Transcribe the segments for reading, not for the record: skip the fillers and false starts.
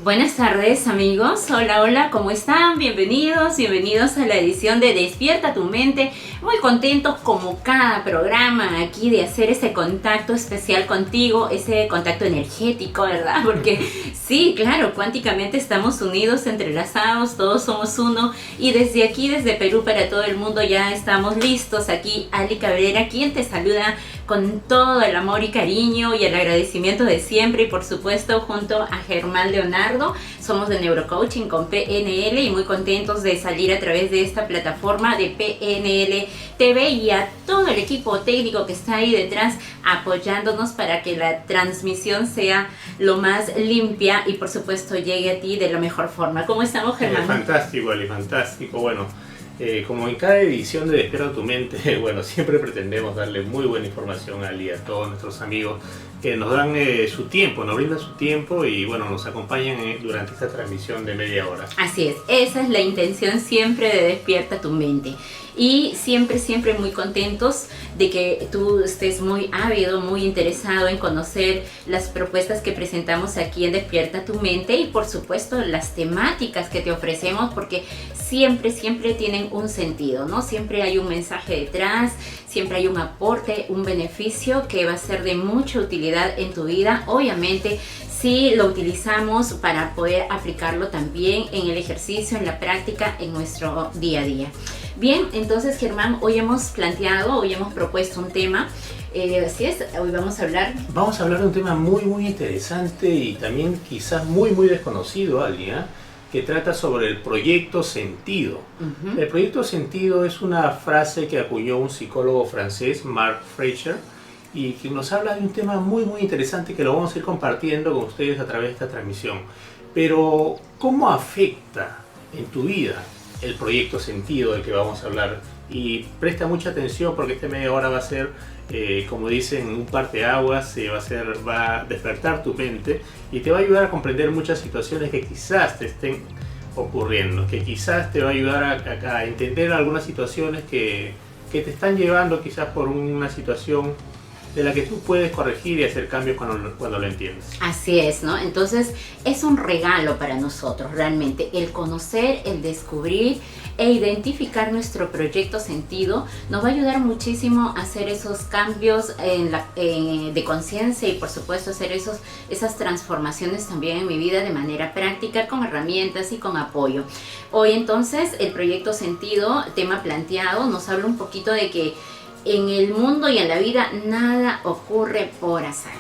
Buenas tardes amigos, hola, hola, ¿cómo están? Bienvenidos a la edición de Despierta tu Mente. Muy contentos como cada programa aquí de hacer ese contacto especial contigo, ese contacto energético, ¿verdad? Porque sí, claro, cuánticamente estamos unidos, entrelazados, todos somos uno. Y desde aquí, desde Perú para todo el mundo ya estamos listos. Aquí Ali Cabrera, quien te saluda con todo el amor y cariño y el agradecimiento de siempre, y por supuesto junto a Germán Leonardo. Somos de Neurocoaching con PNL y muy contentos de salir a través de esta plataforma de PNL TV, y a todo el equipo técnico que está ahí detrás apoyándonos para que la transmisión sea lo más limpia y por supuesto llegue a ti de la mejor forma. ¿Cómo estamos, Germán? Fantástico, Ali, fantástico. Bueno, como en cada edición de Despierta tu Mente, bueno, siempre pretendemos darle muy buena información a Ali, a todos nuestros amigos que nos dan su tiempo, nos brindan su tiempo y bueno, nos acompañan durante esta transmisión de media hora. Así es, esa es la intención siempre de Despierta tu Mente. Y siempre muy contentos de que tú estés muy ávido, muy interesado en conocer las propuestas que presentamos aquí en Despierta tu Mente, y por supuesto las temáticas que te ofrecemos, porque siempre tienen un sentido, ¿no? Siempre hay un mensaje detrás, siempre hay un aporte, un beneficio que va a ser de mucha utilidad en tu vida. Obviamente, si lo utilizamos para poder aplicarlo también en el ejercicio, en la práctica, en nuestro día a día. Bien, entonces Germán, hoy hemos propuesto un tema, así es, hoy vamos a hablar de un tema muy interesante y también quizás muy desconocido, Ali, que trata sobre el proyecto sentido. El proyecto sentido es una frase que acuñó un psicólogo francés, Mark Fraser, y que nos habla de un tema muy interesante que lo vamos a ir compartiendo con ustedes a través de esta transmisión. Pero, ¿cómo afecta en tu vida el proyecto sentido del que vamos a hablar? Y presta mucha atención porque esta media hora va a ser, como dicen, un parteaguas, va a despertar tu mente y te va a ayudar a comprender muchas situaciones que quizás te estén ocurriendo, que quizás te va a ayudar a entender algunas situaciones que te están llevando quizás por una situación de la que tú puedes corregir y hacer cambios cuando lo entiendes. Así es, ¿no? Entonces es un regalo para nosotros realmente el conocer, el descubrir e identificar nuestro proyecto sentido. Nos va a ayudar muchísimo a hacer esos cambios de conciencia y por supuesto hacer esas transformaciones también en mi vida de manera práctica, con herramientas y con apoyo. Hoy entonces el proyecto sentido, tema planteado, nos habla un poquito de que en el mundo y en la vida nada ocurre por azar.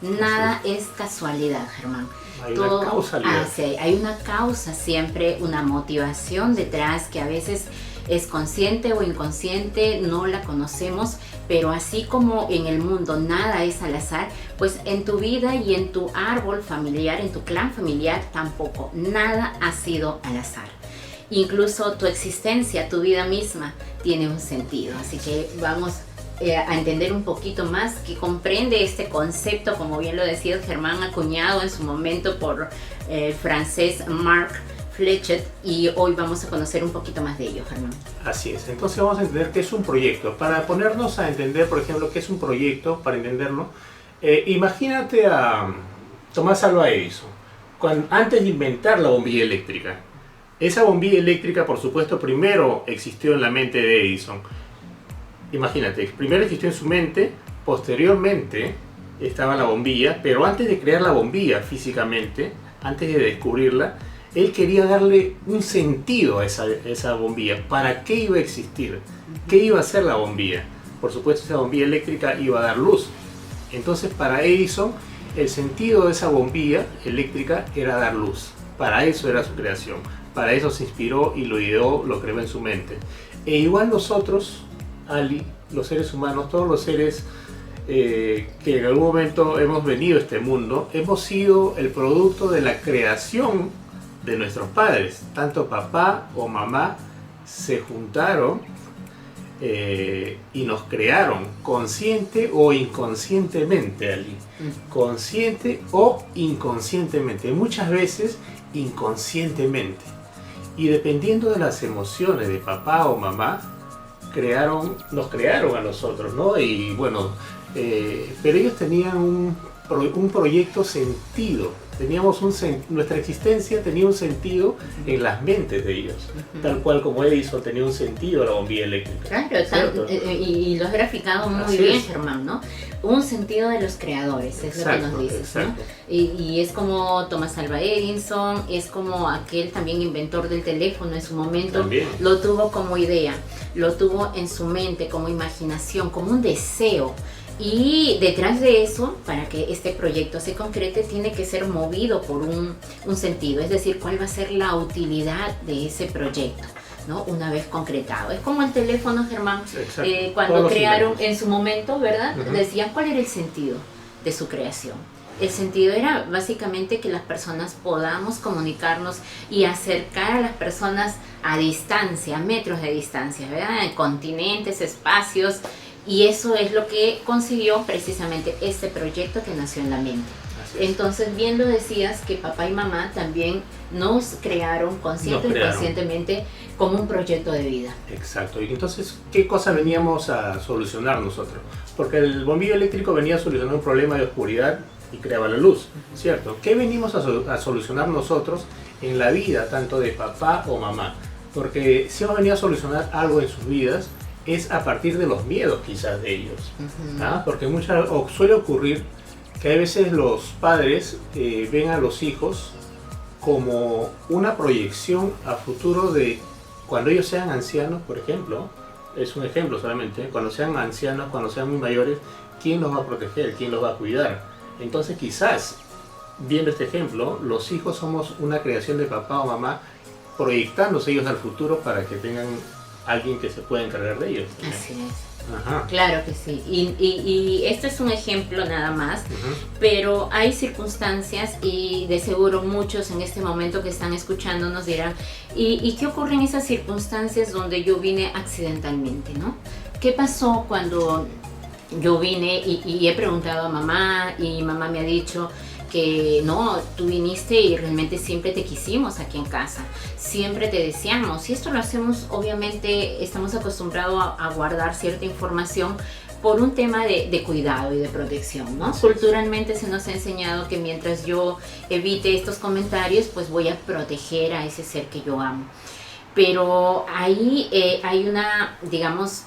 Nada es casualidad, Germán. Hay una causalidad. Hay una causa siempre, una motivación detrás que a veces es consciente o inconsciente, no la conocemos, pero así como en el mundo nada es al azar, pues en tu vida y en tu árbol familiar, en tu clan familiar tampoco, nada ha sido al azar. Incluso tu existencia, tu vida misma tiene un sentido. Así que vamos a entender un poquito más, que comprende este concepto, como bien lo decía Germán, acuñado en su momento por el francés Mark Fletcher, y hoy vamos a conocer un poquito más de ello, Germán. Así es, entonces vamos a entender qué es un proyecto. Para ponernos a entender, por ejemplo, qué es un proyecto, para entenderlo, imagínate a Tomás Alva Edison, antes de inventar la bombilla eléctrica. Esa bombilla eléctrica, por supuesto, primero existió en la mente de Edison. Imagínate, primero existió en su mente, posteriormente estaba la bombilla, pero antes de crear la bombilla físicamente, antes de descubrirla, él quería darle un sentido a esa bombilla. ¿Para qué iba a existir? ¿Qué iba a hacer la bombilla? Por supuesto, esa bombilla eléctrica iba a dar luz. Entonces, para Edison, el sentido de esa bombilla eléctrica era dar luz. Para eso era su creación. Para eso se inspiró y lo ideó, lo creó en su mente. E igual nosotros, Ali, los seres humanos, todos los seres que en algún momento hemos venido a este mundo, hemos sido el producto de la creación de nuestros padres. Tanto papá o mamá se juntaron y nos crearon, consciente o inconscientemente, Ali. Consciente o inconscientemente. Muchas veces inconscientemente. Y dependiendo de las emociones de papá o mamá, nos crearon a nosotros, ¿no? Y bueno, pero ellos tenían un proyecto sentido. Nuestra existencia tenía un sentido en las mentes de ellos, tal cual como Edison tenía un sentido la bombilla eléctrica. Claro, y lo has graficado muy bien, Germán, ¿no? Un sentido de los creadores, es lo que nos dices, ¿no? Y es como Thomas Alva Edison, es como aquel también inventor del teléfono en su momento, también lo tuvo como idea, lo tuvo en su mente, como imaginación, como un deseo. Y detrás de eso, para que este proyecto se concrete, tiene que ser movido por un sentido, es decir, cuál va a ser la utilidad de ese proyecto, ¿no? Una vez concretado. Es como el teléfono, Germán, cuando crearon en su momento, ¿verdad? Decían cuál era el sentido de su creación. El sentido era básicamente que las personas podamos comunicarnos y acercar a las personas a distancia, a metros de distancia, ¿verdad? En continentes, espacios. Y eso es lo que consiguió precisamente este proyecto que nació en la mente. Entonces, bien lo decías, que papá y mamá también nos crearon consciente y inconscientemente como un proyecto de vida. Exacto. Y entonces, ¿qué cosa veníamos a solucionar nosotros? Porque el bombillo eléctrico venía a solucionar un problema de oscuridad y creaba la luz, ¿cierto? ¿Qué venimos a solucionar nosotros en la vida, tanto de papá o mamá? Porque si hemos venido a solucionar algo en sus vidas, es a partir de los miedos quizás de ellos, porque suele ocurrir que a veces los padres ven a los hijos como una proyección a futuro de cuando ellos sean ancianos, por ejemplo, es un ejemplo solamente, cuando sean ancianos, cuando sean muy mayores, ¿quién los va a proteger? ¿Quién los va a cuidar? Entonces quizás, viendo este ejemplo, los hijos somos una creación de papá o mamá proyectándose ellos al futuro para que tengan alguien que se pueda encargar de ellos. Así es. Ajá. Claro que sí. Y esto es un ejemplo nada más, pero hay circunstancias y de seguro muchos en este momento que están escuchando nos dirán, ¿y qué ocurre en esas circunstancias donde yo vine accidentalmente, ¿no? ¿Qué pasó cuando yo vine y he preguntado a mamá y mamá me ha dicho que no, tú viniste y realmente siempre te quisimos aquí en casa, siempre te deseamos, y esto lo hacemos, obviamente estamos acostumbrados a guardar cierta información por un tema de cuidado y de protección, ¿no? Culturalmente se nos ha enseñado que mientras yo evite estos comentarios, pues voy a proteger a ese ser que yo amo. Pero ahí hay una, digamos,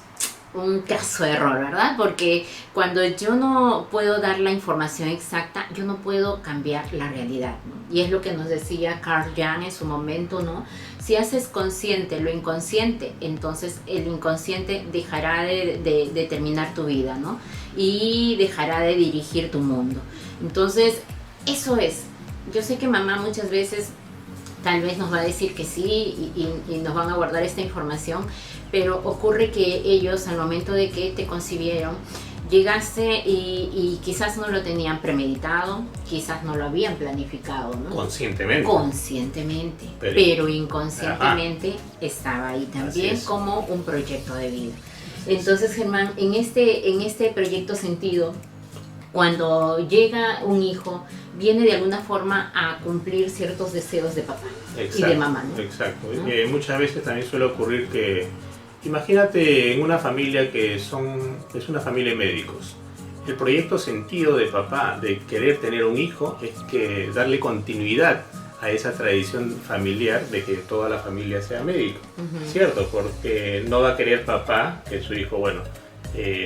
un caso de error, ¿verdad? Porque cuando yo no puedo dar la información exacta, yo no puedo cambiar la realidad, ¿no? Y es lo que nos decía Carl Jung en su momento, ¿no? Si haces consciente lo inconsciente, entonces el inconsciente dejará de determinar tu vida, ¿no? Y dejará de dirigir tu mundo. Entonces, eso es. Yo sé que mamá muchas veces tal vez nos va a decir que sí y nos van a guardar esta información, pero ocurre que ellos al momento de que te concibieron, llegaste y quizás no lo tenían premeditado, quizás no lo habían planificado, ¿no? Conscientemente. Conscientemente, pero inconscientemente estaba ahí también como un proyecto de vida. Entonces, Germán, en este proyecto sentido, cuando llega un hijo, viene de alguna forma a cumplir ciertos deseos de papá y de mamá, ¿no? Exacto. ¿No? Muchas veces también suele ocurrir que, imagínate en una familia que es una familia de médicos. El proyecto sentido de papá de querer tener un hijo es que darle continuidad a esa tradición familiar de que toda la familia sea médico, ¿cierto? Porque no va a querer papá que su hijo,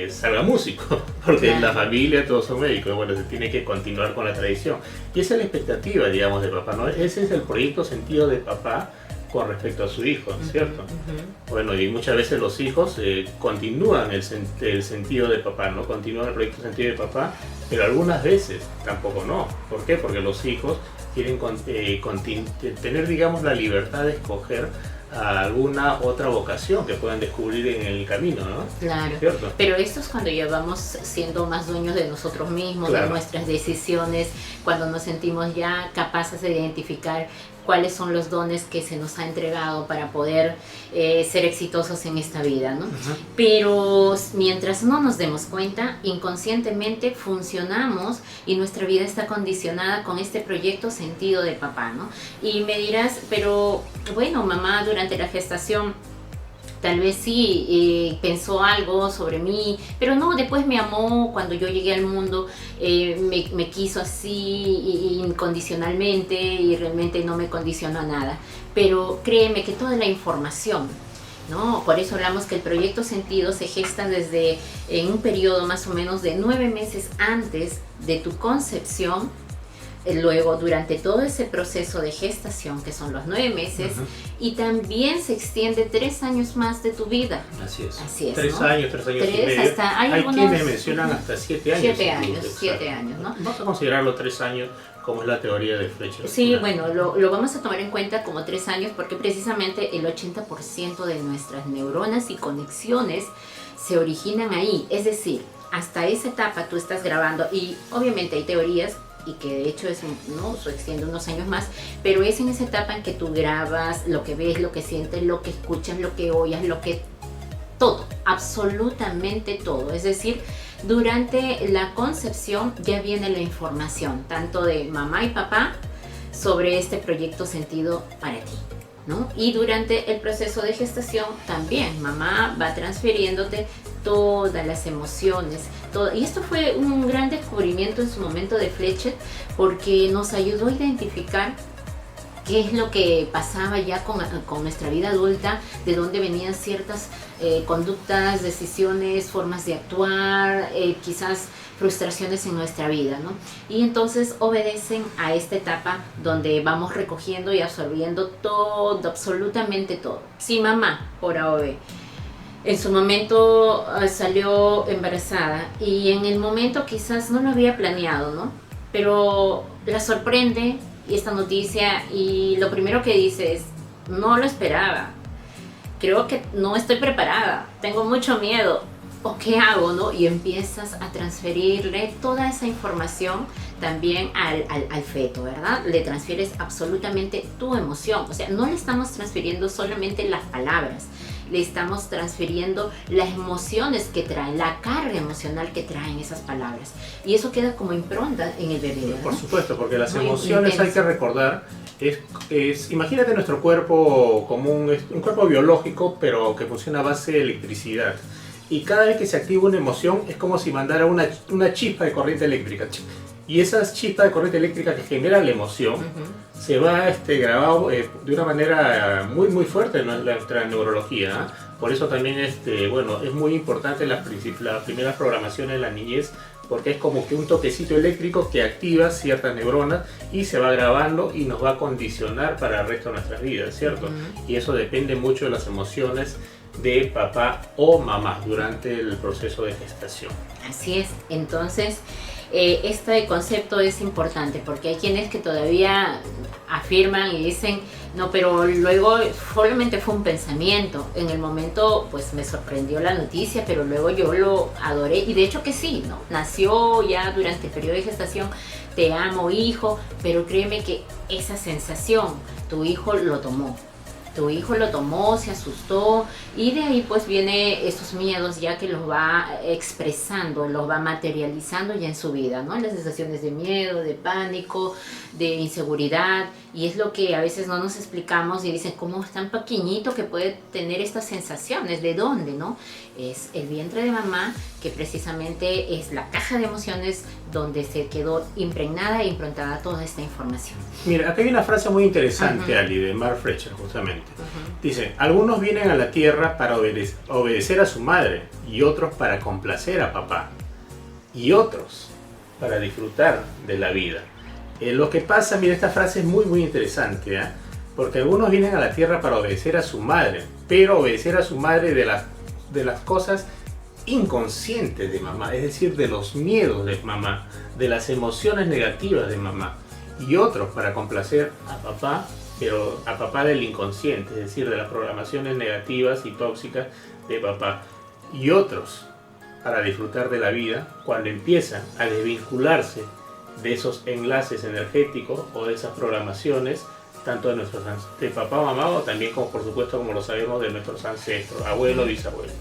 salga músico, porque en la familia todos son médicos, se tiene que continuar con la tradición. Y esa es la expectativa, digamos, de papá, ¿no? Ese es el proyecto sentido de papá con respecto a su hijo, ¿cierto? Y muchas veces los hijos continúan el sentido de papá, ¿no? Continúan el proyecto sentido de papá, pero algunas veces tampoco no. ¿Por qué? Porque los hijos quieren tener, digamos, la libertad de escoger a alguna otra vocación que puedan descubrir en el camino, ¿no? Claro, ¿cierto? Pero esto es cuando ya vamos siendo más dueños de nosotros mismos, de nuestras decisiones, cuando nos sentimos ya capaces de identificar cuáles son los dones que se nos ha entregado para poder ser exitosos en esta vida, ¿no? Pero mientras no nos demos cuenta, inconscientemente funcionamos y nuestra vida está condicionada con este proyecto sentido de papá, ¿no? Y me dirás, pero mamá durante la gestación tal vez sí pensó algo sobre mí, pero no, después me amó cuando yo llegué al mundo, me quiso así incondicionalmente y realmente no me condicionó a nada. Pero créeme que toda la información, ¿no? Por eso hablamos que el proyecto Sentido se gesta desde en un periodo más o menos de 9 meses antes de tu concepción. Luego, durante todo ese proceso de gestación, que son los 9 meses, y también se extiende 3 años más de tu vida. Así es. Así es, 3 ¿no? años, 3 años y medio. Hasta, hay quienes mencionan hasta 7 años. 7 años, 7 años, ¿no? Vamos a considerarlo 3 años, como es la teoría de Fletcher. Sí, bueno, lo vamos a tomar en cuenta como 3 años porque precisamente el 80% de nuestras neuronas y conexiones se originan ahí. Es decir, hasta esa etapa tú estás grabando y obviamente hay teorías y que de hecho es, ¿no?, se extiende unos años más, pero es en esa etapa en que tú grabas lo que ves, lo que sientes, lo que escuchas, lo que oyes, lo que... todo, absolutamente todo. Es decir, durante la concepción ya viene la información, tanto de mamá y papá, sobre este proyecto Sentido para ti, ¿no? Y durante el proceso de gestación también, mamá va transfiriéndote todas las emociones, todo. Y esto fue un gran descubrimiento en su momento de Fletcher, porque nos ayudó a identificar qué es lo que pasaba ya con nuestra vida adulta, de dónde venían ciertas conductas, decisiones, formas de actuar, quizás frustraciones en nuestra vida, ¿no? Y entonces obedecen a esta etapa donde vamos recogiendo y absorbiendo todo, absolutamente todo. Si mamá, por AOB, en su momento salió embarazada y en el momento quizás no lo había planeado, ¿no? Pero la sorprende esta noticia y lo primero que dice es, no lo esperaba, creo que no estoy preparada, tengo mucho miedo, ¿o qué hago, no? Y empiezas a transferirle toda esa información también al feto, ¿verdad? Le transfieres absolutamente tu emoción, o sea, no le estamos transfiriendo solamente las palabras, le estamos transfiriendo las emociones que traen, la carga emocional que traen esas palabras. Y eso queda como impronta en el bebé, ¿verdad? Por supuesto, porque las muy emociones intenso. hay que recordar, imagínate nuestro cuerpo como un cuerpo biológico, pero que funciona a base de electricidad. Y cada vez que se activa una emoción es como si mandara una chispa de corriente eléctrica. Y esa chispa de corriente eléctrica que genera la emoción se va grabado de una manera muy muy fuerte en nuestra neurología, ¿eh? Por eso también bueno, es muy importante las primeras programaciones de la niñez, porque es como que un toquecito eléctrico que activa ciertas neuronas y se va grabando y nos va a condicionar para el resto de nuestras vidas, ¿cierto? Y eso depende mucho de las emociones de papá o mamá durante el proceso de gestación. Así es, entonces este concepto es importante porque hay quienes que todavía afirman y dicen, no, pero luego solamente fue un pensamiento, en el momento pues me sorprendió la noticia, pero luego yo lo adoré y de hecho que sí, ¿no? Nació ya durante el periodo de gestación, te amo hijo, pero créeme que esa sensación tu hijo lo tomó. Tu hijo lo tomó, se asustó y de ahí pues viene esos miedos ya que los va expresando, los va materializando ya en su vida, ¿no? Las sensaciones de miedo, de pánico, de inseguridad, y es lo que a veces no nos explicamos y dicen, ¿cómo es tan pequeñito que puede tener estas sensaciones? ¿De dónde, no? Es el vientre de mamá, que precisamente es la caja de emociones donde se quedó impregnada e improntada toda esta información. Mira, acá hay una frase muy interesante, Ali, de Mark Fletcher, justamente. Dice, algunos vienen a la tierra para obedecer a su madre, y otros para complacer a papá, y otros para disfrutar de la vida. Lo que pasa, mira, esta frase es muy muy interesante, ¿eh? Porque algunos vienen a la tierra para obedecer a su madre, pero obedecer a su madre de las cosas inconscientes de mamá, es decir, de los miedos de mamá, de las emociones negativas de mamá, y otros para complacer a papá, pero a papá del inconsciente, es decir, de las programaciones negativas y tóxicas de papá, y otros para disfrutar de la vida cuando empiezan a desvincularse de esos enlaces energéticos o de esas programaciones, tanto de papá, mamá, o también, como por supuesto, como lo sabemos, de nuestros ancestros, abuelos, bisabuelos.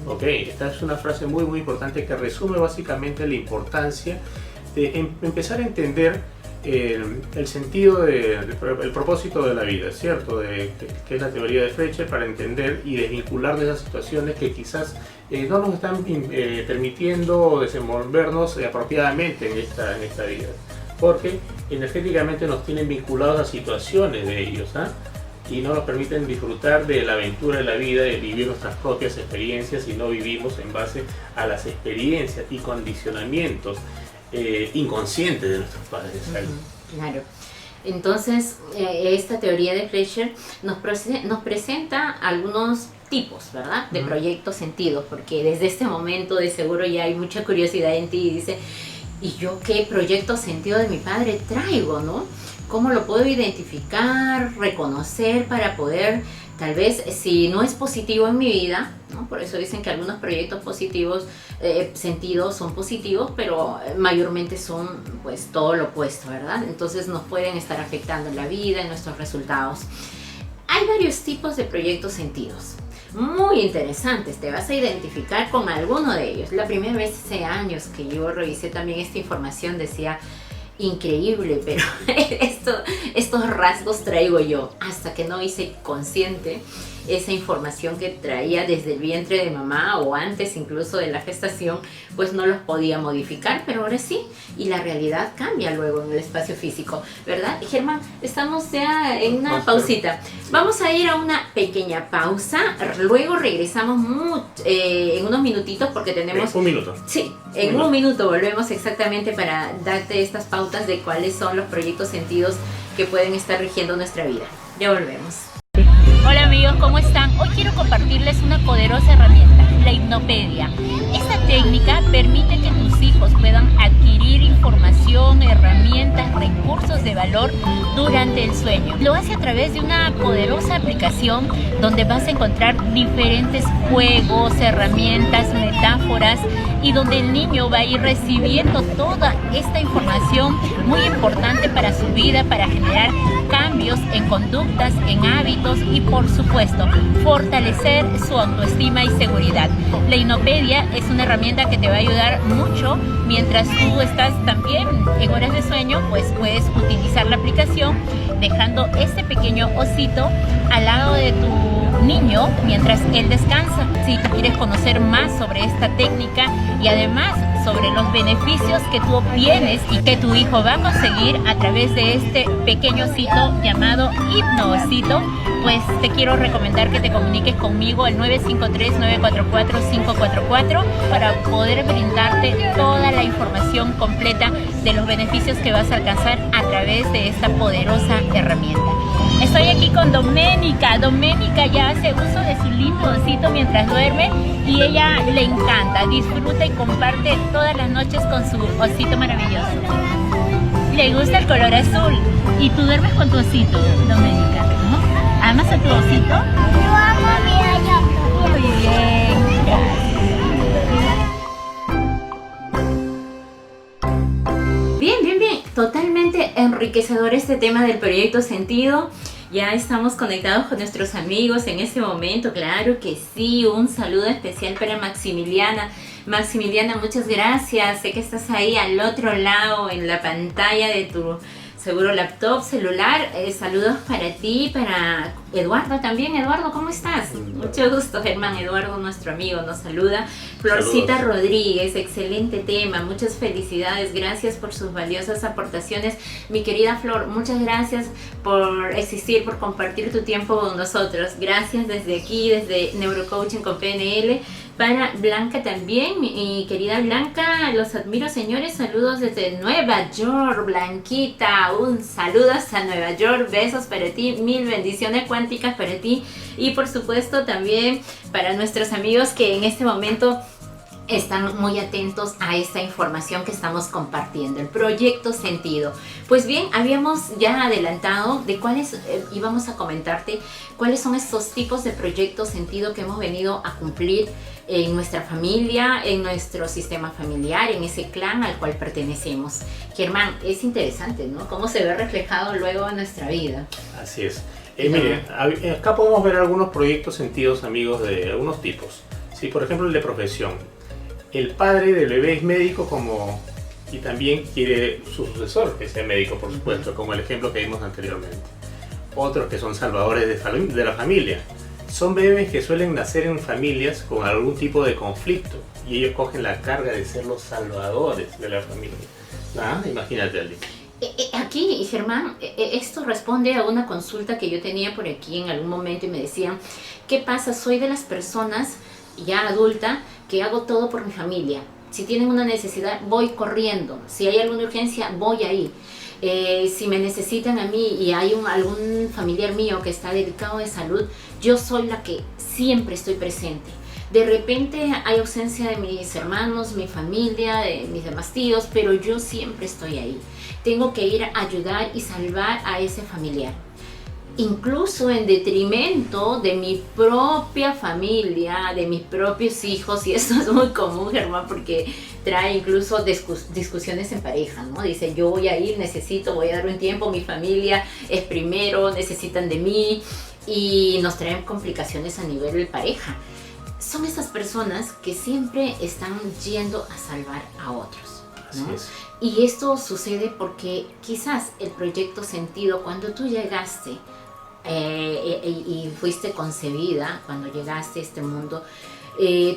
Ok, esta es una frase muy muy importante que resume básicamente la importancia de empezar a entender el sentido, el propósito de la vida, ¿cierto? Que es la teoría de Fletcher, para entender y desvincular de esas situaciones que quizás no nos están permitiendo desenvolvernos apropiadamente en esta vida, porque energéticamente nos tienen vinculados a situaciones de ellos, y no nos permiten disfrutar de la aventura de la vida, de vivir nuestras propias experiencias, y no vivimos en base a las experiencias y condicionamientos inconscientes de nuestros padres. Claro. Entonces, esta teoría de Fletcher nos presenta algunos tipos, ¿verdad?, de proyectos sentidos, porque desde este momento de seguro ya hay mucha curiosidad en ti y dice, ¿y yo qué proyecto sentido de mi padre traigo, no? ¿Cómo lo puedo identificar, reconocer para poder, tal vez, si no es positivo en mi vida, ¿no? Por eso dicen que algunos proyectos positivos, sentidos son positivos, pero mayormente son pues todo lo opuesto, ¿verdad? Entonces nos pueden estar afectando en la vida, en nuestros resultados. Hay varios tipos de proyectos sentidos, muy interesantes, te vas a identificar con alguno de ellos. La primera vez hace años que yo revisé también esta información, decía, increíble, pero estos rasgos traigo yo, hasta que no hice consciente esa información que traía desde el vientre de mamá o antes incluso de la gestación, pues no los podía modificar, pero ahora sí, y la realidad cambia luego en el espacio físico, ¿verdad? Germán, estamos ya en una pausita, vamos a ir a una pequeña pausa, luego regresamos en unos minutitos porque tenemos... Un minuto. Sí, en un minuto volvemos exactamente para darte estas pautas de cuáles son los proyectos sentidos que pueden estar rigiendo nuestra vida. Ya volvemos. Hola amigos, ¿cómo están? Hoy quiero compartirles una poderosa herramienta, la hipnopedia. Esta técnica permite que tus hijos puedan adquirir información, herramientas, recursos de valor durante el sueño. Lo hace a través de una poderosa aplicación donde vas a encontrar diferentes juegos, herramientas, metáforas y donde el niño va a ir recibiendo toda esta información muy importante para su vida, para generar cambios en conductas, en hábitos y por supuesto fortalecer su autoestima y seguridad. La hipnopedia es una herramienta que te va a ayudar mucho mientras tú estás también en horas de sueño, pues puedes utilizar la aplicación dejando este pequeño osito al lado de tu niño mientras él descansa. Si tú quieres conocer más sobre esta técnica y además sobre los beneficios que tú obtienes y que tu hijo va a conseguir a través de este pequeño osito llamado Hipnoosito, pues te quiero recomendar que te comuniques conmigo al 953-944-544 para poder brindarte toda la información completa de los beneficios que vas a alcanzar a través de esta poderosa herramienta. Estoy aquí con Doménica. Doménica ya hace uso de su lindo osito mientras duerme y ella le encanta, disfruta y comparte todas las noches con su osito maravilloso. Le gusta el color azul. ¿Y tú duermes con tu osito, Doménica? ¿No? ¿Amas a tu osito? Yo amo a mi gallo. Muy bien, gracias. Bien. Totalmente enriquecedor este tema del proyecto sentido. Ya estamos conectados con nuestros amigos en este momento, claro que sí. Un saludo especial para Maximiliana. Maximiliana, muchas gracias. Sé que estás ahí al otro lado en la pantalla de tu seguro laptop, celular. Saludos para ti, para Eduardo también. Eduardo, ¿cómo estás? Mucho gusto, Germán. Eduardo, nuestro amigo, nos saluda. Florcita Saludos. Rodríguez, excelente tema, muchas felicidades, gracias por sus valiosas aportaciones. Mi querida Flor, muchas gracias por existir, por compartir tu tiempo con nosotros. Gracias desde aquí, desde Neurocoaching con PNL. Para Blanca también, mi querida Blanca, los admiro señores, saludos desde Nueva York, Blanquita, un saludo hasta Nueva York, besos para ti, mil bendiciones cuánticas para ti y por supuesto también para nuestros amigos que en este momento están muy atentos a esta información que estamos compartiendo, el proyecto sentido. Pues bien, habíamos ya adelantado de cuáles íbamos a comentarte cuáles son estos tipos de proyectos sentido que hemos venido a cumplir en nuestra familia, en nuestro sistema familiar, en ese clan al cual pertenecemos. Germán, es interesante, ¿no? Cómo se ve reflejado luego en nuestra vida. Así es. Miren, acá podemos ver algunos proyectos sentidos, amigos, de algunos tipos. ¿Sí? Por ejemplo, el de profesión. El padre del bebé es médico como y también quiere su sucesor que sea médico, por supuesto, como el ejemplo que vimos anteriormente. Otros que son salvadores de la familia. Son bebés que suelen nacer en familias con algún tipo de conflicto y ellos cogen la carga de ser los salvadores de la familia. ¿Ah? Imagínate, Ali. Aquí, Germán, esto responde a una consulta que yo tenía por aquí en algún momento y me decían, ¿qué pasa? Soy de las personas ya adulta que hago todo por mi familia. Si tienen una necesidad, voy corriendo. Si hay alguna urgencia, voy ahí. Si me necesitan a mí y hay algún familiar mío que está delicado de salud, yo soy la que siempre estoy presente. De repente hay ausencia de mis hermanos, mi familia, de mis demás tíos, pero yo siempre estoy ahí. Tengo que ir a ayudar y salvar a ese familiar. Incluso en detrimento de mi propia familia, de mis propios hijos, y esto es muy común, Germán, porque trae incluso discusiones en pareja, ¿no? Dice, yo voy a ir, voy a dar un tiempo, mi familia es primero, necesitan de mí, y nos traen complicaciones a nivel de pareja. Son esas personas que siempre están yendo a salvar a otros, ¿no? Así es. Y esto sucede porque quizás el proyecto Sentido, cuando tú llegaste y fuiste concebida, cuando llegaste a este mundo,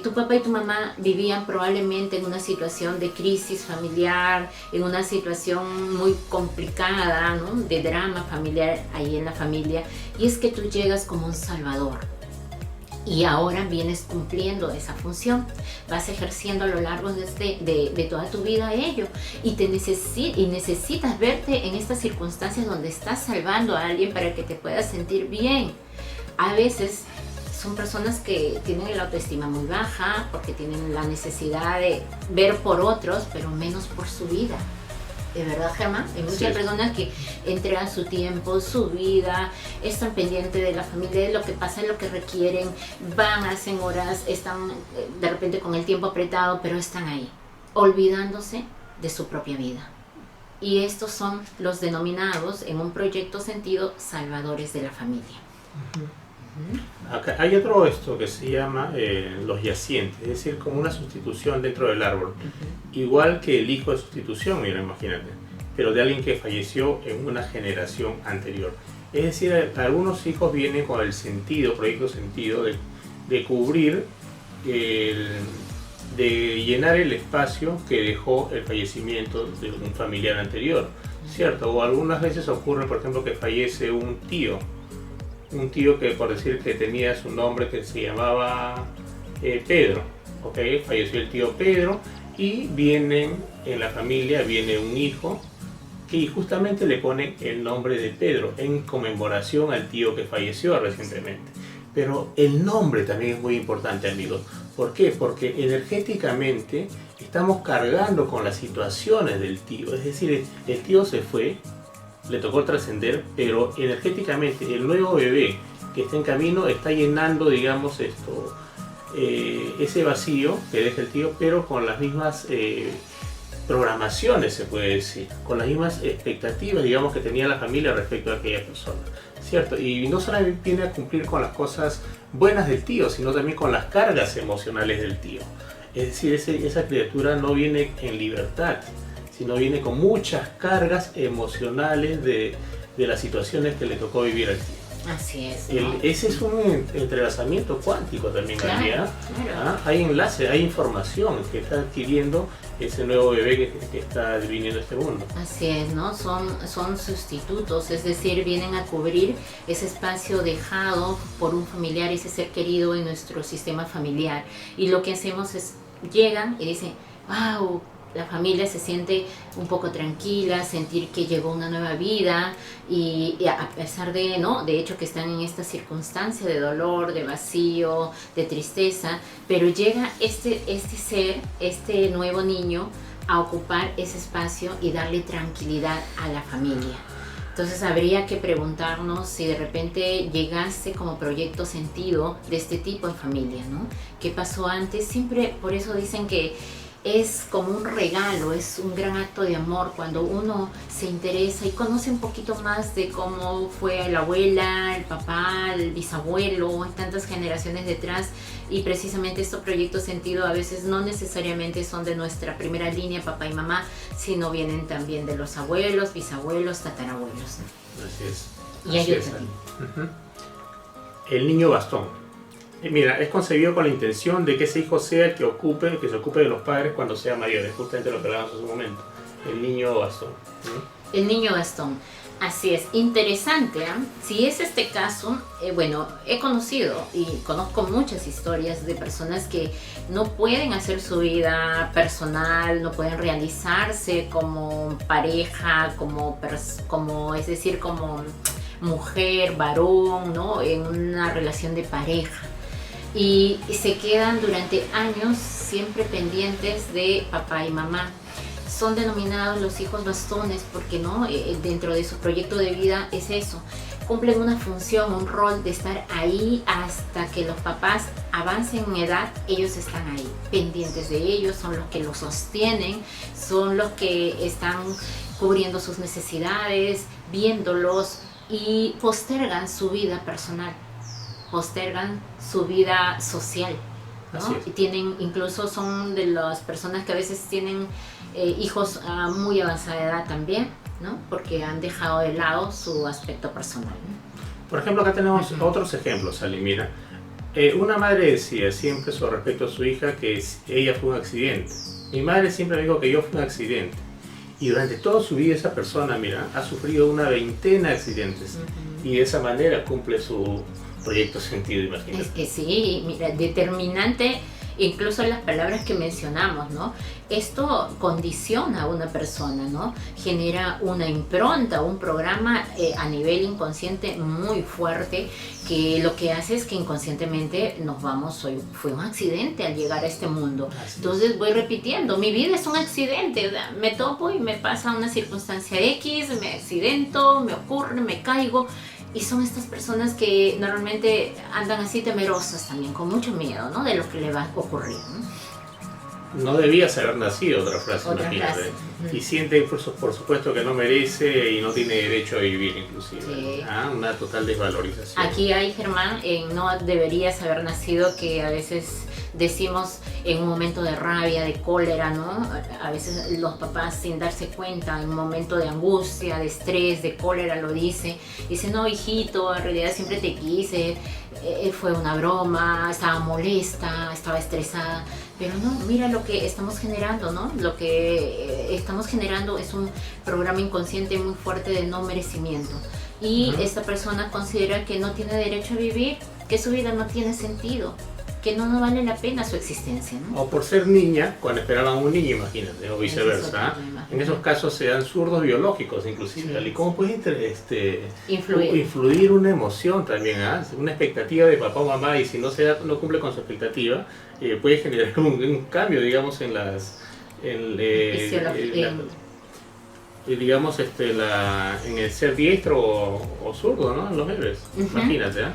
tu papá y tu mamá vivían probablemente en una situación de crisis familiar, en una situación muy complicada, ¿no? De drama familiar ahí en la familia, y es que tú llegas como un salvador. Y ahora vienes cumpliendo esa función, vas ejerciendo a lo largo de toda tu vida ello, y necesitas verte en estas circunstancias donde estás salvando a alguien para que te puedas sentir bien. A veces son personas que tienen la autoestima muy baja porque tienen la necesidad de ver por otros, pero menos por su vida. De verdad, Germán, hay muchas personas que entregan su tiempo, su vida, están pendientes de la familia, de lo que pasa, de lo que requieren, van, hacen horas, están de repente con el tiempo apretado, pero están ahí, olvidándose de su propia vida. Y estos son los denominados en un proyecto Sentido salvadores de la familia. Acá hay otro que se llama los yacientes, es decir, como una sustitución dentro del árbol, igual que el hijo de sustitución, mira, imagínate, pero de alguien que falleció en una generación anterior. Es decir, algunos hijos vienen con el proyecto Sentido, de cubrir, de llenar el espacio que dejó el fallecimiento de un familiar anterior, ¿cierto? O algunas veces ocurre, por ejemplo, que fallece un tío que, por decir, que tenía su nombre, que se llamaba Pedro, ¿ok? Falleció el tío Pedro y en la familia viene un hijo y justamente le ponen el nombre de Pedro en conmemoración al tío que falleció recientemente. Pero el nombre también es muy importante, amigos. ¿Por qué? Porque energéticamente estamos cargando con las situaciones del tío. Es decir, el tío se fue, le tocó trascender, pero energéticamente el nuevo bebé que está en camino está llenando, digamos, ese vacío que deja el tío, pero con las mismas programaciones, se puede decir, con las mismas expectativas, digamos, que tenía la familia respecto a aquella persona, ¿cierto? Y no solamente viene a cumplir con las cosas buenas del tío, sino también con las cargas emocionales del tío. Es decir, esa criatura no viene en libertad, sino viene con muchas cargas emocionales de las situaciones que le tocó vivir al tío. Así es, ¿no? Ese es un entrelazamiento cuántico también, claro. Hay enlace, hay información que está adquiriendo ese nuevo bebé que está viniendo a este mundo. Así es, ¿no? Son sustitutos, es decir, vienen a cubrir ese espacio dejado por un familiar, ese ser querido en nuestro sistema familiar. Y lo que hacemos es, llegan y dicen, wow, la familia se siente un poco tranquila, sentir que llegó una nueva vida y a pesar de, ¿no? De hecho que están en esta circunstancia de dolor, de vacío, de tristeza, pero llega este ser, este nuevo niño a ocupar ese espacio y darle tranquilidad a la familia. Entonces habría que preguntarnos si de repente llegaste como proyecto Sentido de este tipo en familia, ¿no? ¿Qué pasó antes? Siempre, por eso dicen que es como un regalo, es un gran acto de amor cuando uno se interesa y conoce un poquito más de cómo fue la abuela, el papá, el bisabuelo, tantas generaciones detrás. Y precisamente estos proyectos sentido a veces no necesariamente son de nuestra primera línea, papá y mamá, sino vienen también de los abuelos, bisabuelos, tatarabuelos. Así es. Y Así hay es. otro tipo. Ujú. El niño bastón. Mira, es concebido con la intención de que ese hijo sea el que se ocupe de los padres cuando sea mayor. Es justamente lo que hablábamos hace un momento. El niño bastón. ¿No? El niño Gastón. Así es, interesante. ¿Eh? Si es este caso, bueno, he conocido y conozco muchas historias de personas que no pueden hacer su vida personal, no pueden realizarse como pareja, es decir, como mujer, varón, ¿no? En una relación de pareja. Y se quedan durante años siempre pendientes de papá y mamá. Son denominados los hijos bastones porque no dentro de su proyecto de vida es eso, cumplen una función, un rol de estar ahí hasta que los papás avancen en edad. Ellos están ahí pendientes de ellos, son los que los sostienen, son los que están cubriendo sus necesidades, viéndolos, y postergan su vida personal, postergan su vida social, ¿no? Y tienen, incluso son de las personas que a veces tienen hijos a muy avanzada edad también, ¿no? Porque han dejado de lado su aspecto personal, ¿no? Por ejemplo, acá tenemos otros ejemplos, Ali. Mira, una madre decía siempre sobre respecto a su hija que ella fue un accidente. Mi madre siempre me dijo que yo fui un accidente. Y durante toda su vida esa persona, mira, ha sufrido una veintena de accidentes. Y de esa manera cumple su proyecto sentido, imagínate. Es que sí, mira, determinante incluso las palabras que mencionamos, ¿no? Esto condiciona a una persona, ¿no? Genera una impronta, un programa a nivel inconsciente muy fuerte, que lo que hace es que inconscientemente nos vamos, fue un accidente al llegar a este mundo. Entonces voy repitiendo, mi vida es un accidente, me topo y me pasa una circunstancia X, me accidento, me ocurre, me caigo. Y son estas personas que normalmente andan así temerosas también, con mucho miedo, ¿no? De lo que le va a ocurrir, ¿no? No debías haber nacido, otra frase, Otra imagínate. frase. Y siente, por supuesto, que no merece y no tiene derecho a vivir, inclusive. Sí. Una total desvalorización. Aquí hay, Germán, no deberías haber nacido, que a veces decimos en un momento de rabia, de cólera, ¿no? A veces los papás, sin darse cuenta, en un momento de angustia, de estrés, de cólera, lo dice. Dice, no, hijito, en realidad siempre te quise, fue una broma, estaba molesta, estaba estresada. Pero no, mira lo que estamos generando, ¿no? Lo que estamos generando es un programa inconsciente muy fuerte de no merecimiento. Y esta persona considera que no tiene derecho a vivir, que su vida no tiene sentido, que no vale la pena su existencia, ¿no? O por ser niña, cuando esperaban un niño, imagínate, o viceversa. En esos casos se dan zurdos biológicos, inclusive. Sí. ¿Y cómo puede Influir. una emoción también? Una expectativa de papá o mamá, y si no cumple con su expectativa, puede generar un cambio, digamos, en digamos, en el ser diestro o zurdo, ¿no? En los bebés. Imagínate, ¿eh?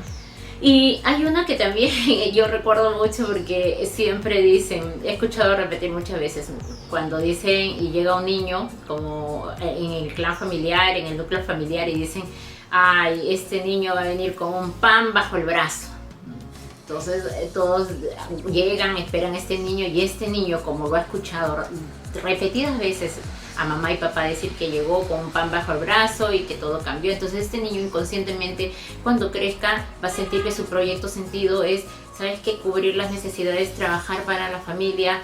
Y hay una que también yo recuerdo mucho porque siempre dicen, he escuchado repetir muchas veces, cuando dicen y llega un niño como en el clan familiar, en el núcleo familiar, y dicen, ay, este niño va a venir con un pan bajo el brazo. Entonces todos llegan, esperan a este niño, y este niño, como lo ha escuchado repetidas veces a mamá y papá decir que llegó con un pan bajo el brazo y que todo cambió, entonces este niño inconscientemente, cuando crezca, va a sentir que su proyecto sentido es, ¿sabes qué? Cubrir las necesidades, trabajar para la familia,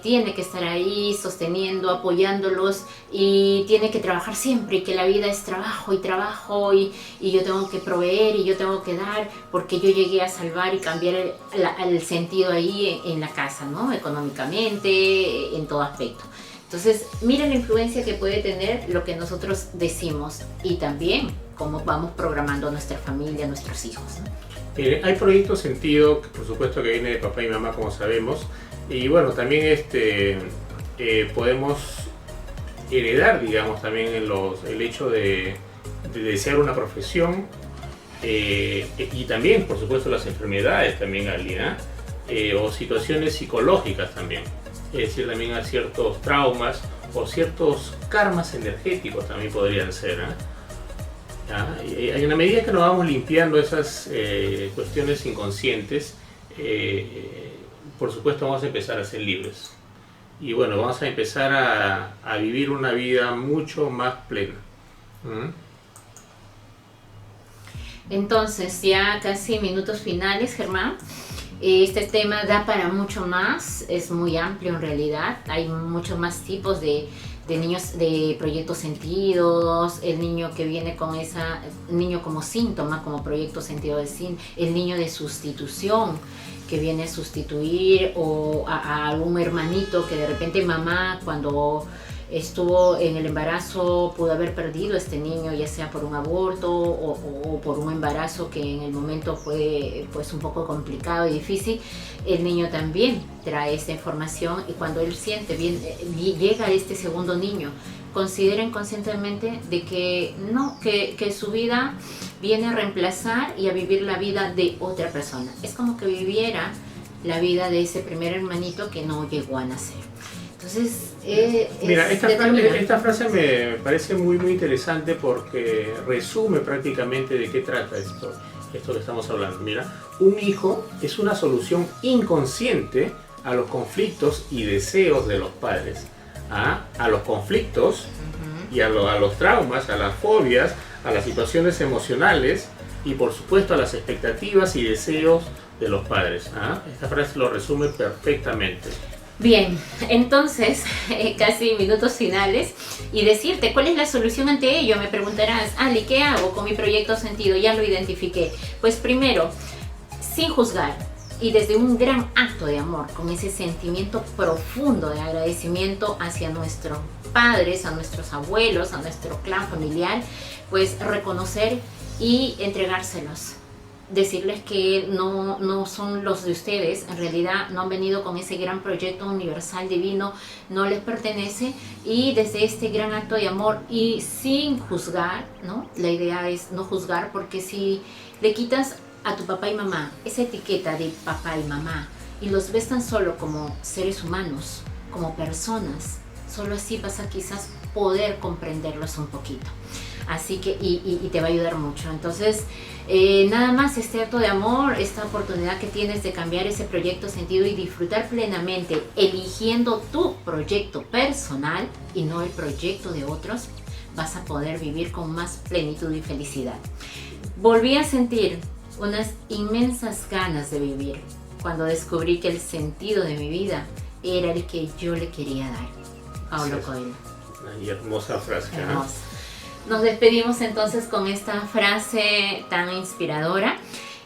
tiene que estar ahí sosteniendo, apoyándolos, y tiene que trabajar siempre, y que la vida es trabajo y trabajo, y yo tengo que proveer y yo tengo que dar, porque yo llegué a salvar y cambiar el sentido ahí en la casa, ¿no? Económicamente, en todo aspecto. Entonces, mira la influencia que puede tener lo que nosotros decimos, y también cómo vamos programando a nuestra familia, a nuestros hijos, ¿no? Hay proyectos sentido, por supuesto, que viene de papá y mamá, como sabemos, y bueno, también podemos heredar, digamos, también el hecho de desear una profesión, y también, por supuesto, las enfermedades también, Ali, o situaciones psicológicas también. es decir, también a ciertos traumas o ciertos karmas energéticos también podrían ser. ¿Ya? Y en la medida que nos vamos limpiando esas cuestiones inconscientes, por supuesto vamos a empezar a ser libres. Y bueno, vamos a empezar a vivir una vida mucho más plena. Entonces, ya casi minutos finales, Germán. Este tema da para mucho más, es muy amplio en realidad. Hay muchos más tipos de niños, de proyectos sentidos, el niño que viene con niño como síntoma, como proyecto sentido el niño de sustitución, que viene a sustituir, o a algún hermanito que de repente mamá, cuando estuvo en el embarazo, pudo haber perdido a este niño, ya sea por un aborto o por un embarazo que en el momento fue pues un poco complicado y difícil. El niño también trae esta información, y cuando él siente bien, llega a este segundo niño, consideren conscientemente de que no, que su vida viene a reemplazar y a vivir la vida de otra persona. Es como que viviera la vida de ese primer hermanito que no llegó a nacer. Entonces, mira, esta frase me parece muy interesante porque resume prácticamente de qué trata esto que estamos hablando. Mira, un hijo es una solución inconsciente a los conflictos y deseos de los padres, a los conflictos y a los traumas, a las fobias, a las situaciones emocionales y por supuesto a las expectativas y deseos de los padres. Esta frase lo resume perfectamente. Bien, entonces, casi minutos finales, y decirte cuál es la solución ante ello. Me preguntarás, Ali, ¿qué hago con mi proyecto sentido? Ya lo identifiqué. Pues primero, sin juzgar y desde un gran acto de amor, con ese sentimiento profundo de agradecimiento hacia nuestros padres, a nuestros abuelos, a nuestro clan familiar, pues reconocer y entregárselos. Decirles que no son los de ustedes, en realidad no han venido con ese gran proyecto universal divino, no les pertenece, y desde este gran acto de amor y sin juzgar, ¿no? La idea es no juzgar, porque si le quitas a tu papá y mamá esa etiqueta de papá y mamá y los ves tan solo como seres humanos, como personas, solo así vas a quizás poder comprenderlos un poquito. Así que, y te va a ayudar mucho. Entonces, nada más este acto de amor, esta oportunidad que tienes de cambiar ese proyecto sentido y disfrutar plenamente, eligiendo tu proyecto personal y no el proyecto de otros, vas a poder vivir con más plenitud y felicidad. Volví a sentir unas inmensas ganas de vivir cuando descubrí que el sentido de mi vida era el que yo le quería dar. Paulo Coelho. Y hermosa frase. Hermosa. Nos despedimos entonces con esta frase tan inspiradora,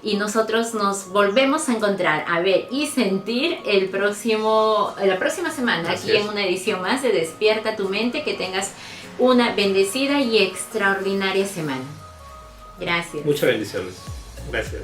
y nosotros nos volvemos a encontrar, a ver y sentir la próxima semana. Así aquí es. En una edición más de Despierta tu Mente. Que tengas una bendecida y extraordinaria semana. Gracias. Muchas bendiciones. Gracias.